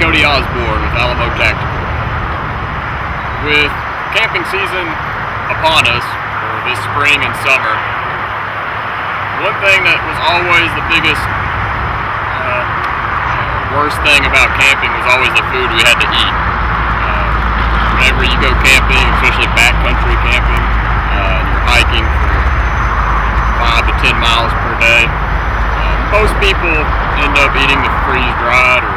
Cody Osborn with Alamo Tactical. With camping season upon us, or this spring and summer, one thing that was always the biggest worst thing about camping was always the food we had to eat. Whenever you go camping, especially backcountry camping, you're hiking for 5 to 10 miles per day, most people end up eating the freeze-dried or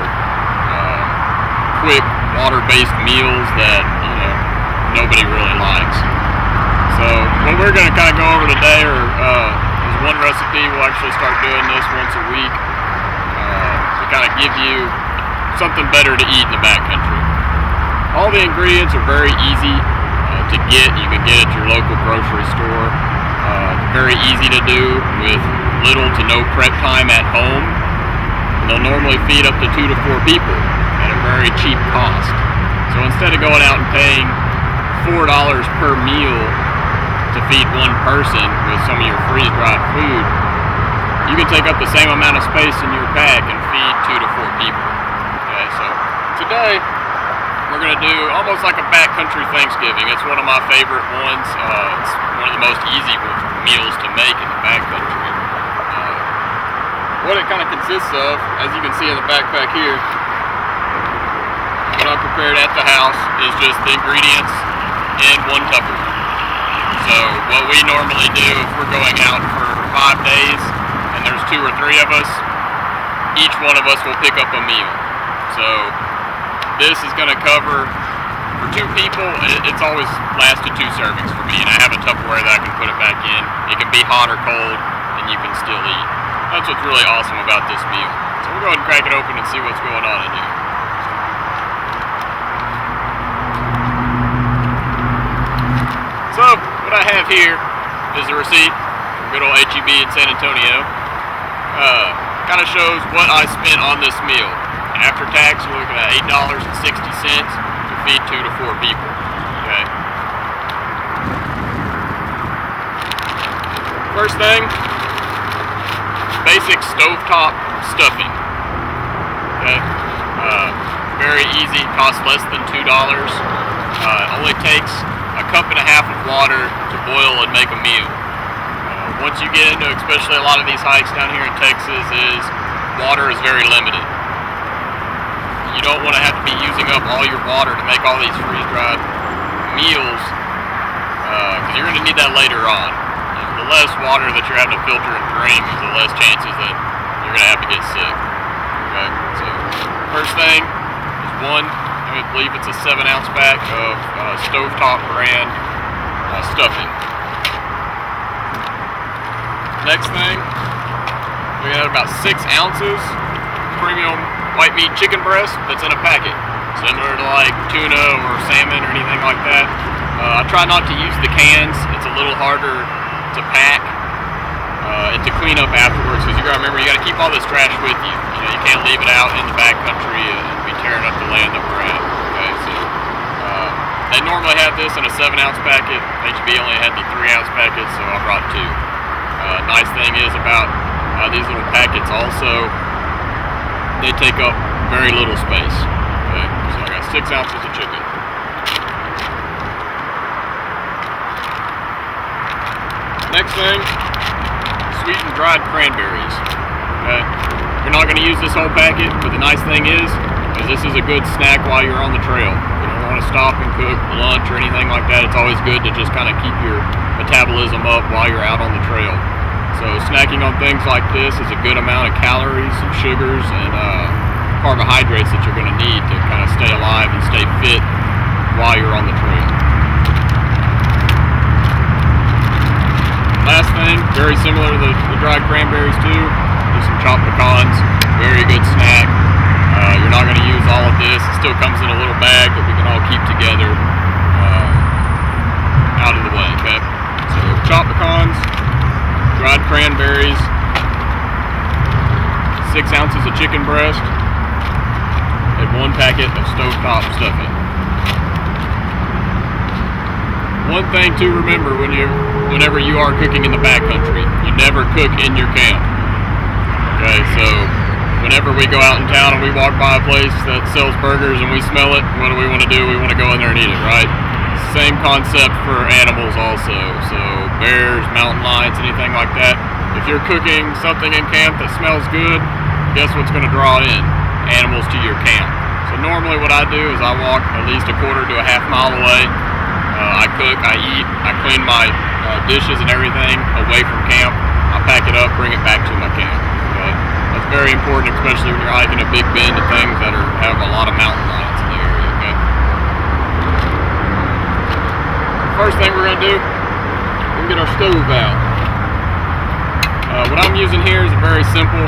quick water-based meals that nobody really likes. So what we're going to kind of go over today is one recipe. We'll actually start doing this once a week to kind of give you something better to eat in the backcountry. All the ingredients are very easy to get. You can get at your local grocery store. Very easy to do with little to no prep time at home. And they'll normally feed up to 2 to 4 people at a very cheap cost. So instead of going out and paying $4 per meal to feed one person with some of your freeze-dried food, you can take up the same amount of space in your bag and feed 2 to 4 people. Okay, so today we're going to do almost like a backcountry Thanksgiving. It's one of my favorite ones. It's one of the most easy meals to make in the backcountry. What it kind of consists of, as you can see in the backpack here, what I prepared at the house is just the ingredients in one Tupperware. So what we normally do if we're going out for 5 days and there's 2 or 3 of us, each one of us will pick up a meal. So this is going to cover, for 2 people, it's always lasted 2 servings for me, and I have a Tupperware that I can put it back in. It can be hot or cold, and you can still eat. That's what's really awesome about this meal. So we'll go ahead and crack it open and see what's going on in here. So, what I have here is a receipt from good old H-E-B in San Antonio. Kind of shows what I spent on this meal. After tax, you're looking at $8.60 to feed 2 to 4 people. Okay. First thing, basic stovetop stuffing. Okay. Very easy, costs less than $2. Only takes a cup and a half of water to boil and make a meal. Once you get into, especially a lot of these hikes down here in Texas, water is very limited. You don't want to have to be using up all your water to make all these freeze-dried meals, because you're going to need that later on. The less water that you're having to filter and drink, the less chances that you're going to have to get sick. Okay, so first thing is I believe it's a 7-ounce pack of Stovetop brand stuffing. Next thing, we got about 6 ounces premium white meat chicken breast that's in a packet, similar to like tuna or salmon or anything like that. I try not to use the cans. It's a little harder to pack and to clean up afterwards, because you gotta remember, you gotta keep all this trash with you. You can't leave it out in the backcountry and be tearing up the land that we're at. Okay, so they normally have this in a 7-ounce packet. HB only had the 3-ounce packet, so I brought 2. Nice thing is about these little packets also, they take up very little space. Okay, so I got 6 ounces of chicken. Next thing, sweetened dried cranberries. Okay, you're not going to use this whole packet, but the nice thing is this is a good snack while you're on the trail. You don't want to stop and cook lunch or anything like that. It's always good to just kind of keep your metabolism up while you're out on the trail. So snacking on things like this is a good amount of calories and sugars and carbohydrates that you're going to need to kind of stay alive and stay fit while you're on the trail. Last thing, very similar to the dried cranberries too, just some chopped pecans. Very good snack. You're not going to use all of this. It still comes in a little bag that we can all keep together out of the way. Okay, so chopped pecans, dried cranberries, 6 ounces of chicken breast, and 1 packet of stovetop stuffing. One thing to remember whenever you are cooking in the backcountry, you never cook in your camp. Okay, so whenever we go out in town and we walk by a place that sells burgers and we smell it, what do we want to do? We want to go in there and eat it, right? Same concept for animals also. So bears, mountain lions, anything like that. If you're cooking something in camp that smells good, guess what's going to draw in? Animals to your camp. So normally what I do is I walk at least a quarter to a half mile away. I cook, I eat, I clean my dishes and everything away from camp. I pack it up, bring it back to my camp. Okay? That's very important, especially when you're hiking a big bend of things that have a lot of mountain lions in the area. Okay? First thing we're going to do, we're going to get our stove out. What I'm using here is a very simple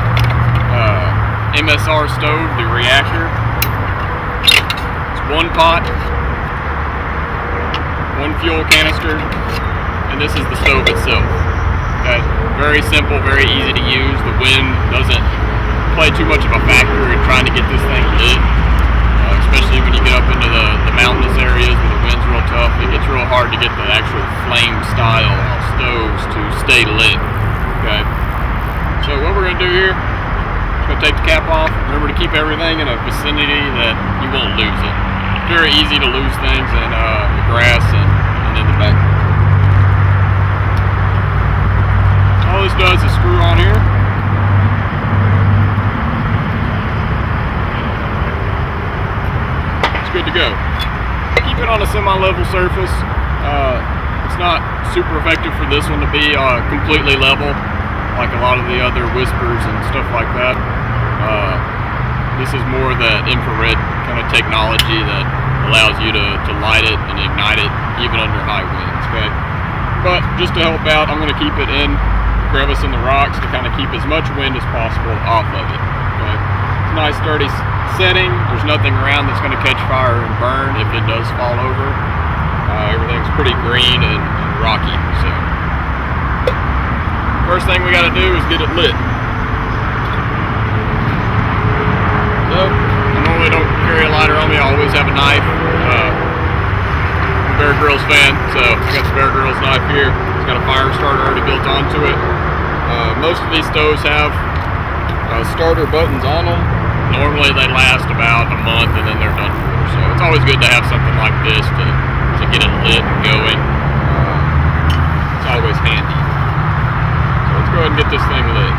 MSR stove, the reactor. It's 1 pot, 1 fuel canister, and this is the stove itself. Okay, very simple, very easy to use. The wind doesn't play too much of a factor in trying to get this thing lit, especially when you get up into the mountainous areas where the wind's real tough. It gets real hard to get the actual flame style stoves to stay lit. Okay, so what we're going to do here, we're going to take the cap off. Remember to keep everything in a vicinity that you won't lose it. It's very easy to lose things in the grass and in the back. All this does is screw on here. It's good to go. Keep it on a semi-level surface. It's not super effective for this one to be completely level like a lot of the other whispers and stuff like that. This is more the infrared kind of technology that allows you to light it and ignite it even under high winds. Okay, but just to help out, I'm going to keep it in crevice in the rocks to kind of keep as much wind as possible off of it. Okay, it's a nice sturdy setting. There's nothing around that's going to catch fire and burn if it does fall over. Everything's pretty green and rocky. So first thing we got to do is get it lit. So I normally don't carry a lighter on me. I always have a knife. I'm a Bear Grylls fan, so I got the Bear Grylls knife here. It's got a fire starter already built onto it. Most of these stoves have starter buttons on them. Normally they last about a month and then they're done for. So it's always good to have something like this to get it lit and going. It's always handy. So let's go ahead and get this thing lit.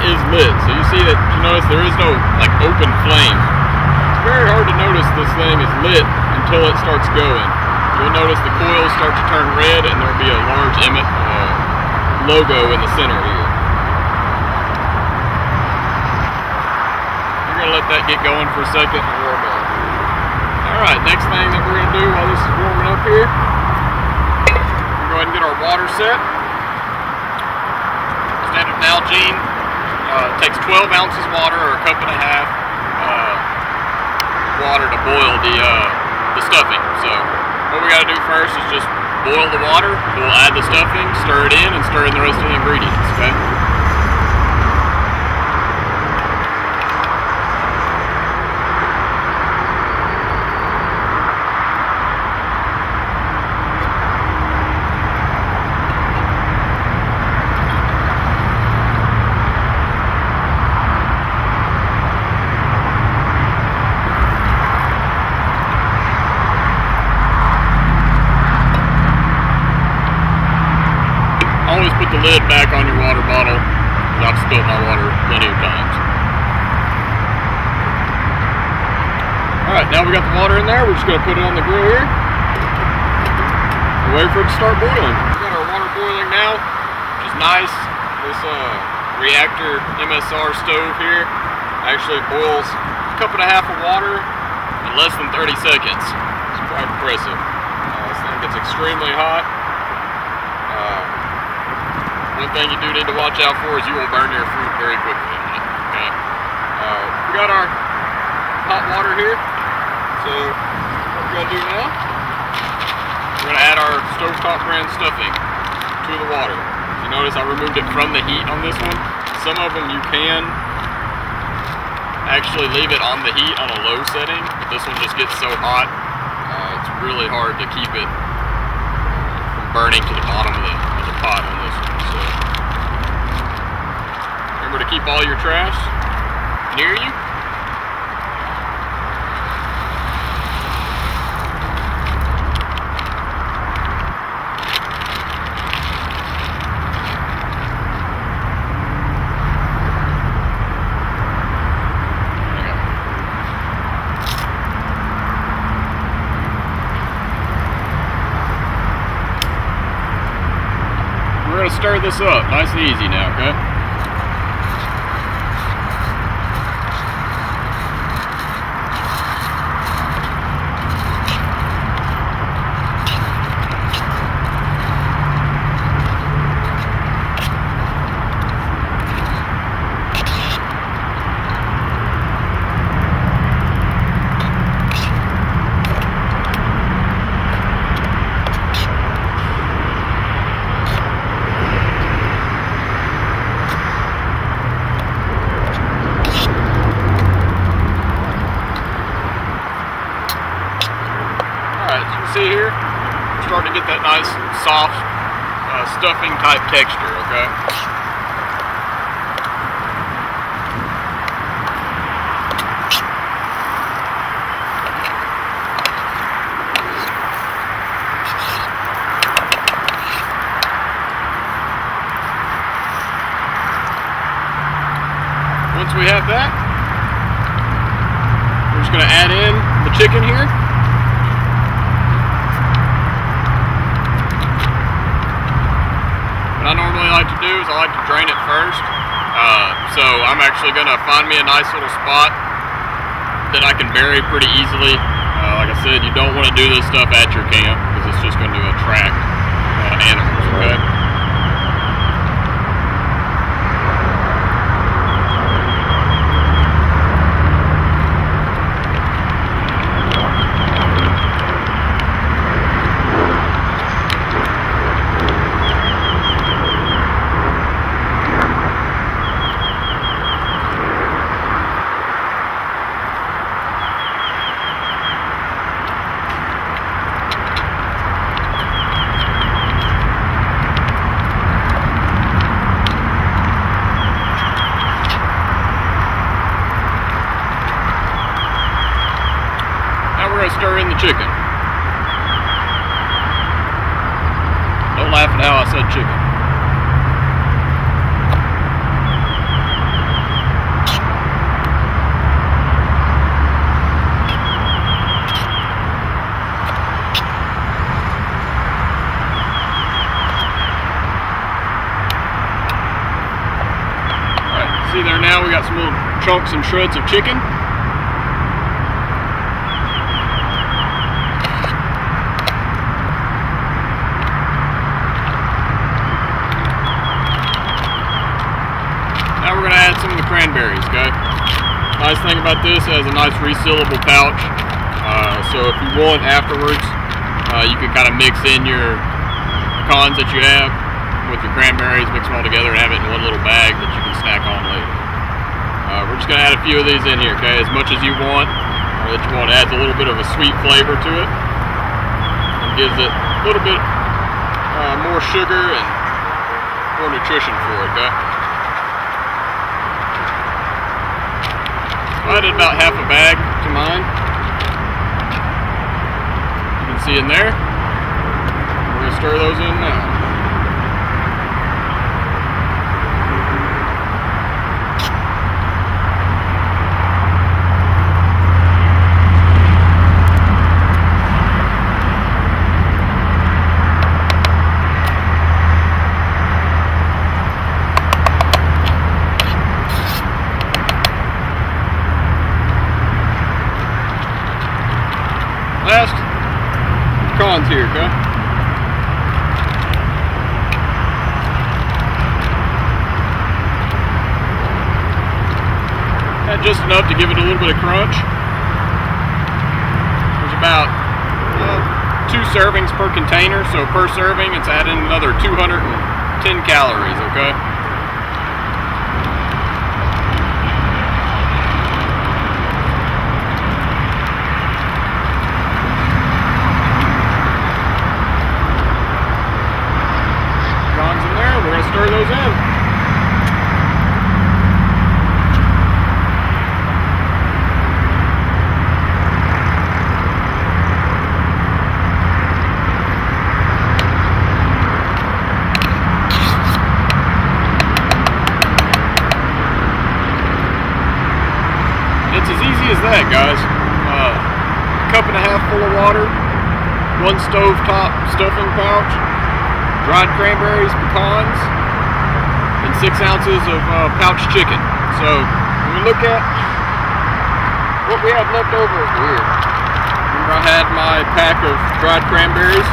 Is lit, so you see that, you notice there is no like open flame. It's very hard to notice this thing is lit until it starts going. You'll notice the coils start to turn red and there'll be a large logo in the center here. You're gonna let that get going for a second and warm up. Alright, next thing that we're gonna do while this is warming up here, we're going to go ahead and get our water set. Standard Nalgene. It takes 12 ounces water or a cup and a half water to boil the stuffing. So what we got to do first is just boil the water. We'll add the stuffing, stir it in, and stir in the rest of the ingredients. Okay. Always put the lid back on your water bottle, because I've spilled my water plenty of times. Alright, now we got the water in there. We're just going to put it on the grill here and wait for it to start boiling. We got our water boiling now, which is nice. This reactor MSR stove here actually boils a cup and a half of water in less than 30 seconds. It's quite impressive. This thing gets extremely hot. One thing you do need to watch out for is you will burn your fruit very quickly on it. Okay. We got our hot water here. So what we're gonna do now, we're gonna add our stovetop brand stuffing to the water. You notice I removed it from the heat on this one. Some of them you can actually leave it on the heat on a low setting, but this one just gets so hot, it's really hard to keep it from burning to the bottom of the pot on this one. So remember to keep all your trash near you. We're going to stir this up nice and easy now, okay? See here, we're starting to get that nice, soft, stuffing type texture, okay? Once we have that, we're just going to add in the chicken here. What I normally like to do is I like to drain it first. So I'm actually going to find me a nice little spot that I can bury pretty easily. Like I said, you don't want to do this stuff at your camp because it's just going to attract animals, okay? Stir in the chicken. Don't laugh at how I said chicken. Alright, see there now we got some little chunks and shreds of chicken. Now we're going to add some of the cranberries, okay? Nice thing about this, it has a nice resealable pouch. So if you want afterwards, you can kind of mix in your pecans that you have with your cranberries, mix them all together and have it in one little bag that you can snack on later. We're just going to add a few of these in here, okay? As much as you want, or that you want. It adds a little bit of a sweet flavor to it. And gives it a little bit more sugar and more nutrition for it, okay? I added about half a bag to mine. You can see in there. We're going to stir those in now. Last pecans here, okay? just enough to give it a little bit of crunch. There's about 2 servings per container, so per serving it's adding another 210 calories, okay? John's in there, we're gonna stir those in. It's as easy as that, guys. A cup and a half full of water, 1 stovetop stuffing pouch, dried cranberries, pecans, and 6 ounces of pouched chicken. So when we look at what we have left over here, remember I had my pack of dried cranberries.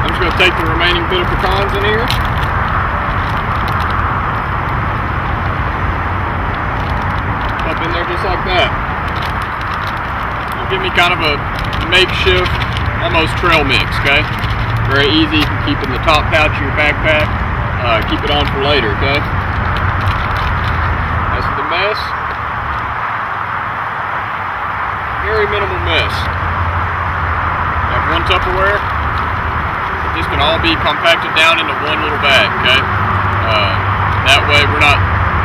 I'm just going to take the remaining bit of pecans in here. Up in there just like that. It'll give me kind of a makeshift, almost trail mix, okay? Very easy, you can keep in the top pouch of your backpack, keep it on for later, okay? As for the mess, very minimal mess. You have 1 Tupperware, this can all be compacted down into 1 little bag, okay? That way we're not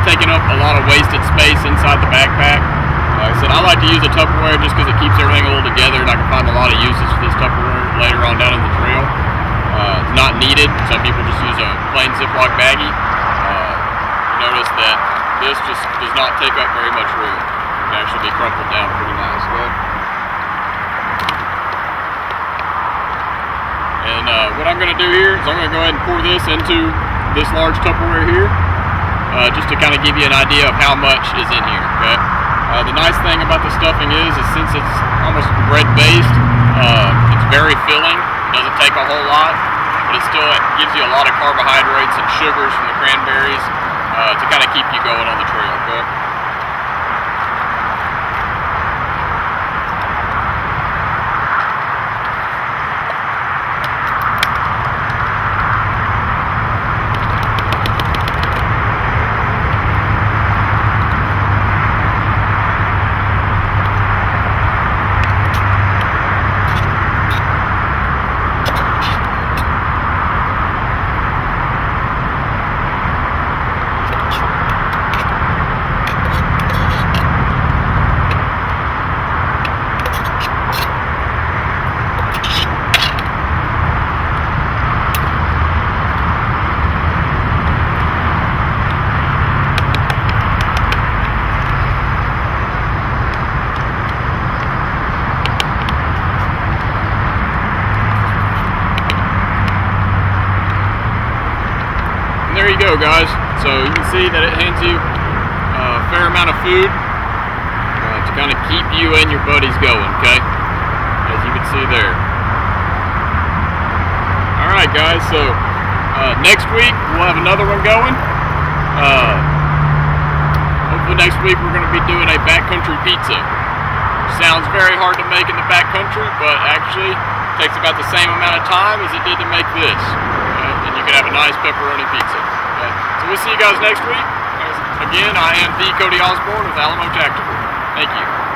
taking up a lot of wasted space inside the backpack. Like I said, I like to use a Tupperware just because it keeps everything a little together, and I can find a lot of uses for this Tupperware later on down in the trail. It's not needed. Some people just use a plain Ziploc baggie. Notice that this just does not take up very much room. It can actually be crumpled down pretty nice. Okay? And what I'm going to do here is I'm going to go ahead and pour this into this large Tupperware here. Just to kind of give you an idea of how much is in here, okay? The nice thing about the stuffing is since it's almost bread-based, it's very filling. It doesn't take a whole lot, but it still gives you a lot of carbohydrates and sugars from the cranberries to kind of keep you going on the trail, okay? There you go, guys. So you can see that it hands you a fair amount of food to kind of keep you and your buddies going, okay? As you can see there. Alright guys, so next week we'll have another one going. Hopefully next week we're going to be doing a backcountry pizza. Sounds very hard to make in the backcountry, but actually takes about the same amount of time as it did to make this. And you can have a nice pepperoni pizza. Okay? So we'll see you guys next week. Again, I am the Cody Osborn with Alamo Tactical. Thank you.